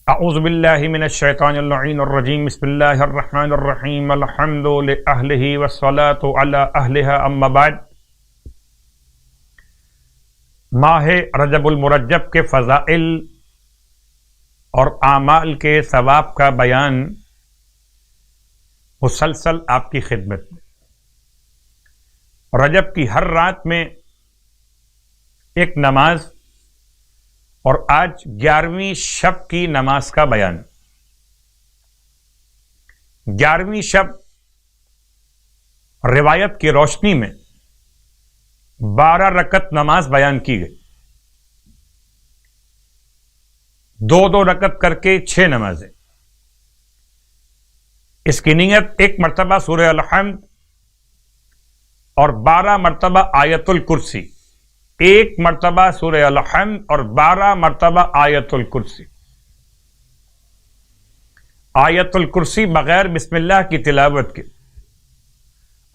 اعوذ باللہ من الشیطان اللعین الرجیم بسم اللہ الرحمن الرحیم الحمد لأہلہ والصلاة علی اہلہا اما بعد۔ ماہ رجب المرجب کے فضائل اور اعمال کے ثواب کا بیان مسلسل آپ کی خدمت میں۔ رجب کی ہر رات میں ایک نماز اور آج 11ویں شب کی نماز کا بیان۔ 11ویں شب روایت کی روشنی میں 12 رکعت نماز بیان کی گئی، 2 رکعت کر کے 6 نمازیں۔ اس کی نیت 1 مرتبہ سورہ الحمد اور 12 مرتبہ آیت الکرسی، 1 مرتبہ سورہ الحمد اور 12 مرتبہ آیت الکرسی۔ آیت الکرسی بغیر بسم اللہ کی تلاوت کے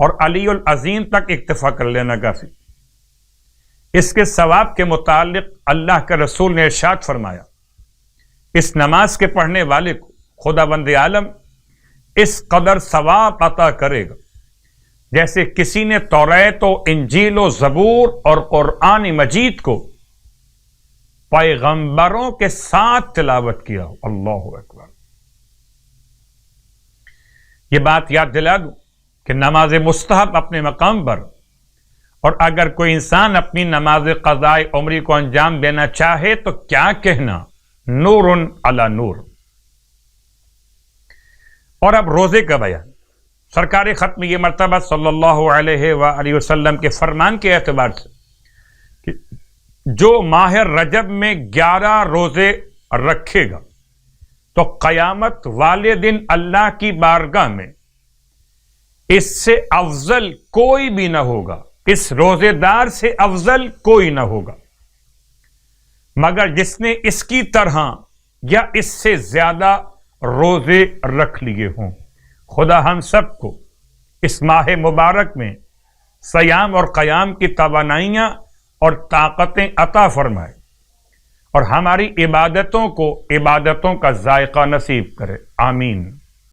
اور علی العظیم تک اکتفا کر لینا کافی۔ اس کے ثواب کے متعلق اللہ کے رسول نے ارشاد فرمایا، اس نماز کے پڑھنے والے کو خداوند عالم اس قدر ثواب عطا کرے گا جیسے کسی نے توریت و انجیل و زبور اور قرآن مجید کو پیغمبروں کے ساتھ تلاوت کیا ہو۔ اللہ اکبر۔ یہ بات یاد دلا دوں کہ نماز مستحب اپنے مقام پر، اور اگر کوئی انسان اپنی نماز قضاء عمری کو انجام دینا چاہے تو کیا کہنا، نور علی نور۔ اور اب روزے کا بیان۔ سرکار ختم یہ مرتبہ صلی اللہ علیہ وآلہ وسلم کے فرمان کے اعتبار سے کہ جو ماہ رجب میں 11 روزے رکھے گا تو قیامت والے دن اللہ کی بارگاہ میں اس سے افضل کوئی بھی نہ ہوگا، اس روزے دار سے افضل کوئی نہ ہوگا مگر جس نے اس کی طرح یا اس سے زیادہ روزے رکھ لیے ہوں۔ خدا ہم سب کو اس ماہ مبارک میں صیام اور قیام کی توانائیاں اور طاقتیں عطا فرمائے اور ہماری عبادتوں کو عبادتوں کا ذائقہ نصیب کرے، آمین۔